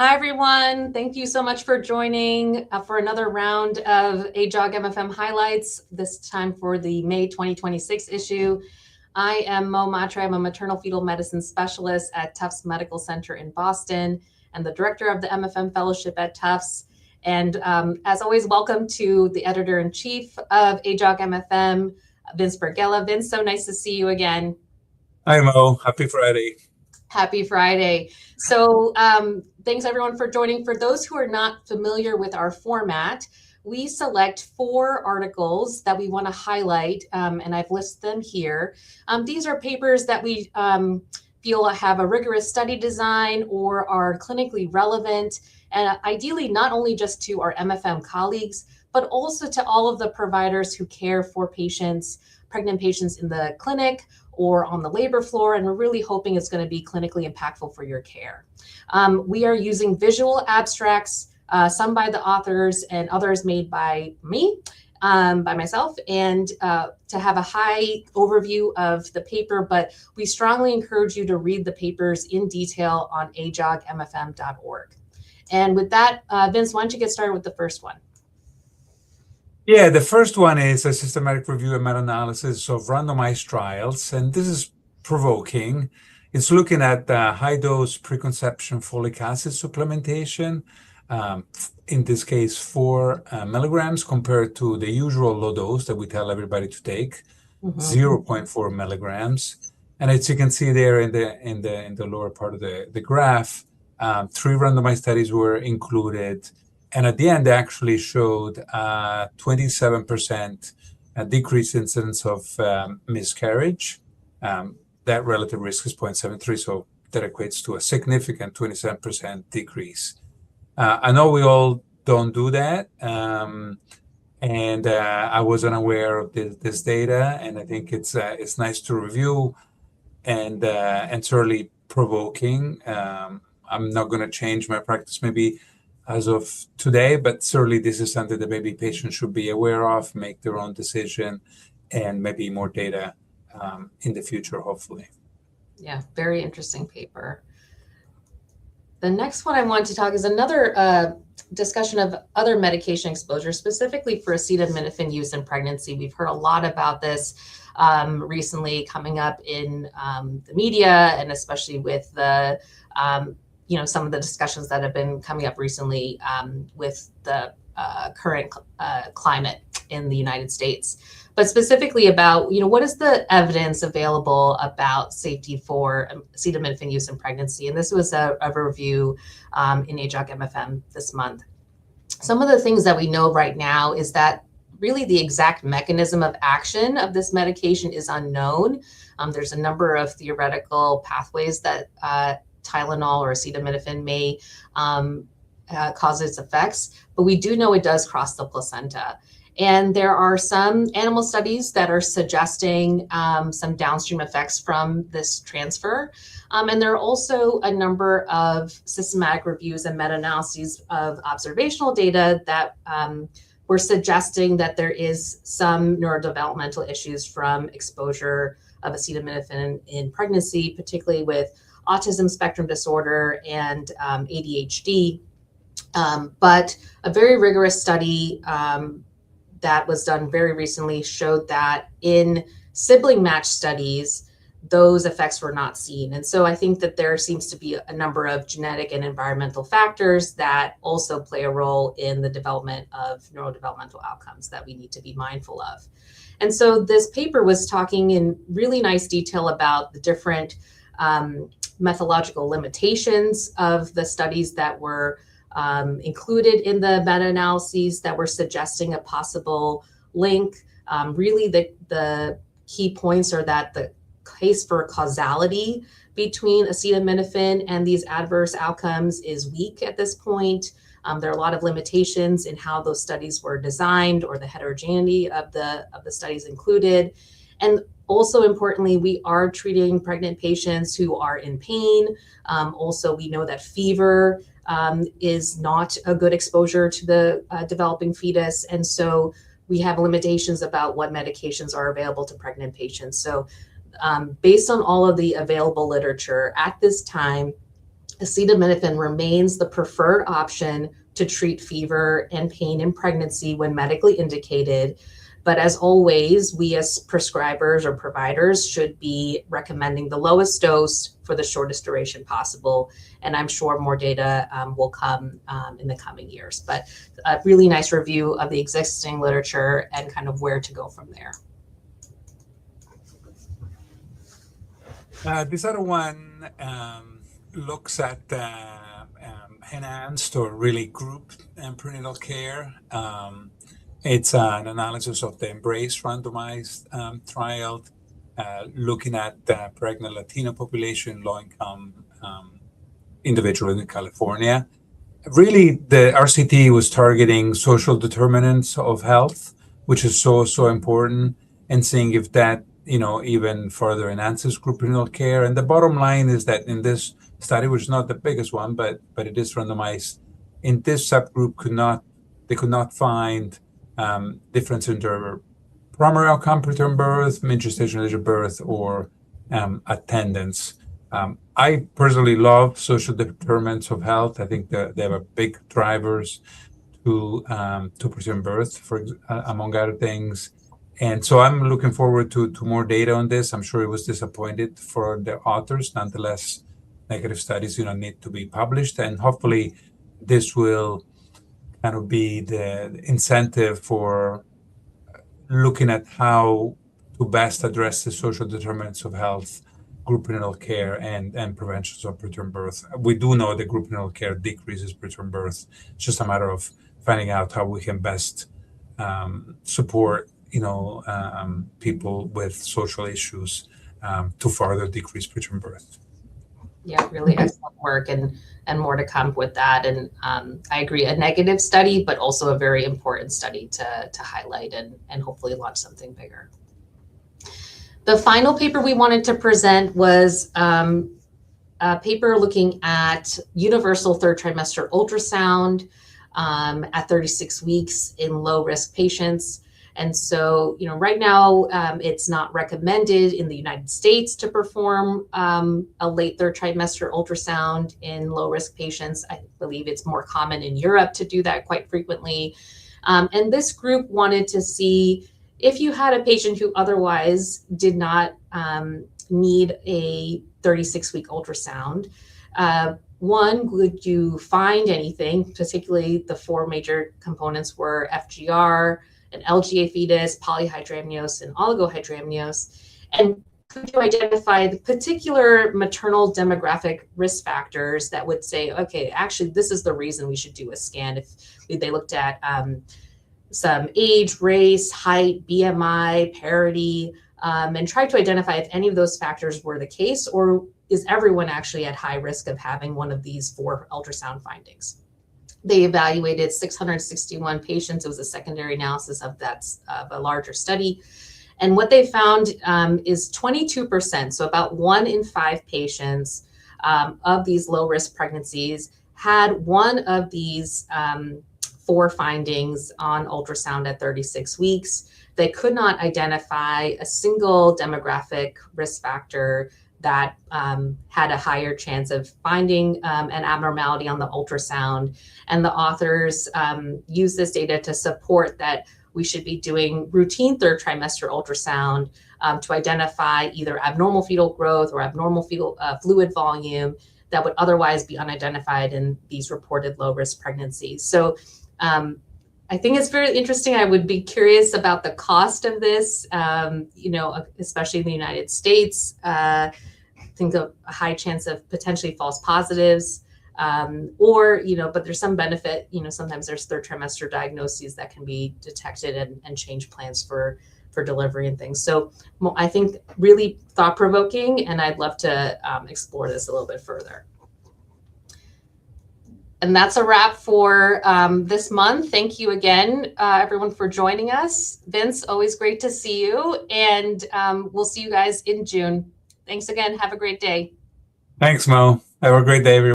Hi, everyone. Thank you so much for joining for another round of AJOG MFM highlights, this time for the May 2026 issue. I am Mhatre. I'm a maternal fetal medicine specialist at Tufts Medical Center in Boston and the director of the MFM Fellowship at Tufts. And as always, welcome to the editor-in-chief of AJOG MFM, Drs Berghella. Vince, so nice to see you again. Hi, Mo. Happy Friday. Happy Friday. So thanks everyone for joining. For those who are not familiar with our format, we select 4 articles that we want to highlight, and I've listed them here. These are papers that we feel have a rigorous study design or are clinically relevant, and ideally not only just to our MFM colleagues, but also to all of the providers who care for patients, pregnant patients in the clinic or on the labor floor, and we're really hoping it's going to be clinically impactful for your care. We are using visual abstracts, some by the authors and others made by me, by myself, and to have a high overview of the paper, but we strongly encourage you to read the papers in detail on ajogmfm.org. And with that, Vince, why don't you get started with the first one? Yeah, the first one is a systematic review and meta-analysis of randomized trials, and this is provoking. It's looking at high-dose preconception folic acid supplementation, in this case 4 milligrams compared to the usual low dose that we tell everybody to take, 0.4 milligrams. And as you can see there in the lower part of the graph, 3 randomized studies were included. And at the end, they actually showed 27% decreased incidence of miscarriage. That relative risk is 0.73, so that equates to a significant 27% decrease. I know we all don't do that, and I wasn't aware of this data, and I think it's nice to review and certainly provoking. I'm not going to change my practice maybe as of today, but certainly this is something that maybe patients should be aware of, make their own decision, and maybe more data in the future, hopefully. Yeah, very interesting paper. The next one I want to talk is another discussion of other medication exposure, specifically for acetaminophen use in pregnancy. We've heard a lot about this recently coming up in the media, and especially with the some of the discussions that have been coming up recently with the current climate in the United States, but specifically about, what is the evidence available about safety for acetaminophen use in pregnancy? And this was a review in AJOG MFM this month. Some of the things that we know right now is that really the exact mechanism of action of this medication is unknown. There's a number of theoretical pathways that Tylenol or acetaminophen may cause its effects, but we do know it does cross the placenta. And there are some animal studies that are suggesting some downstream effects from this transfer. And there are also a number of systematic reviews and meta-analyses of observational data that were suggesting that there is some neurodevelopmental issues from exposure of acetaminophen in pregnancy, particularly with autism spectrum disorder and ADHD. But a very rigorous study that was done very recently showed that in sibling match studies, those effects were not seen. And so I think that there seems to be a number of genetic and environmental factors that also play a role in the development of neurodevelopmental outcomes that we need to be mindful of. And so this paper was talking in really nice detail about the different methodological limitations of the studies that were included in the meta-analyses that were suggesting a possible link. Really, the key points are that the case for causality between acetaminophen and these adverse outcomes is weak at this point. There are a lot of limitations in how those studies were designed or the heterogeneity of the studies included. And also importantly, we are treating pregnant patients who are in pain. Also, we know that fever is not a good exposure to the developing fetus. And so we have limitations about what medications are available to pregnant patients. So based on all of the available literature at this time, acetaminophen remains the preferred option to treat fever and pain in pregnancy when medically indicated. But as always, we as prescribers or providers should be recommending the lowest dose for the shortest duration possible. And I'm sure more data will come in the coming years. But a really nice review of the existing literature and kind of where to go from there. This other one looks at enhanced or really group prenatal care. It's an analysis of the Embrace randomized trial looking at the pregnant Latino population, low-income individuals in California. Really, the RCT was targeting social determinants of health, which is so important, and seeing if that even further enhances group prenatal care. And the bottom line is that in this study, which is not the biggest one, but it is randomized, in this subgroup they could not find difference in their primary outcome, preterm birth, mid-gestation age of birth, or attendance. I personally love social determinants of health. I think that they are big drivers to preterm birth, among other things. And so I'm looking forward to more data on this. I'm sure it was disappointed for the authors. Nonetheless, negative studies need to be published, and hopefully this will kind of be the incentive for looking at how to best address the social determinants of health, group prenatal care, and prevention of preterm birth. We do know that group prenatal care decreases preterm birth. It's just a matter of finding out how we can best support people with social issues to further decrease preterm birth. Yeah, really excellent work, and more to come with that. And I agree, a negative study, but also a very important study to highlight and hopefully launch something bigger. The final paper we wanted to present was a paper looking at universal third trimester ultrasound at 36 weeks in low-risk patients. And so, right now, it's not recommended in the United States to perform a late third trimester ultrasound in low-risk patients. I believe it's more common in Europe to do that quite frequently. And this group wanted to see if you had a patient who otherwise did not need a 36-week ultrasound. One, would you find anything, particularly the four major components were FGR, an LGA fetus, polyhydramnios, and oligohydramnios, and could you identify the particular maternal demographic risk factors that would say, okay, actually, this is the reason we should do a scan? If they looked at some age, race, height, BMI, parity, and tried to identify if any of those factors were the case, or is everyone actually at high risk of having one of these four ultrasound findings? They evaluated 661 patients. It was a secondary analysis of a larger study. And what they found is 22%, so about 1 in 5 patients of these low-risk pregnancies had one of these 4 findings on ultrasound at 36 weeks. They could not identify a single demographic risk factor that had a higher chance of finding an abnormality on the ultrasound. And the authors use this data to support that we should be doing routine third trimester ultrasound to identify either abnormal fetal growth or abnormal fetal fluid volume that would otherwise be unidentified in these reported low-risk pregnancies. So I think it's very interesting. I would be curious about the cost of this, especially in the United States. I think of a high chance of potentially false positives, but there's some benefit. Sometimes there's third trimester diagnoses that can be detected and change plans for delivery and things. So I think really thought-provoking, and I'd love to explore this a little bit further. And that's a wrap for this month. Thank you again, everyone, for joining us. Vince, always great to see you. And we'll see you guys in June. Thanks again. Have a great day. Thanks, Mo. Have a great day, everyone.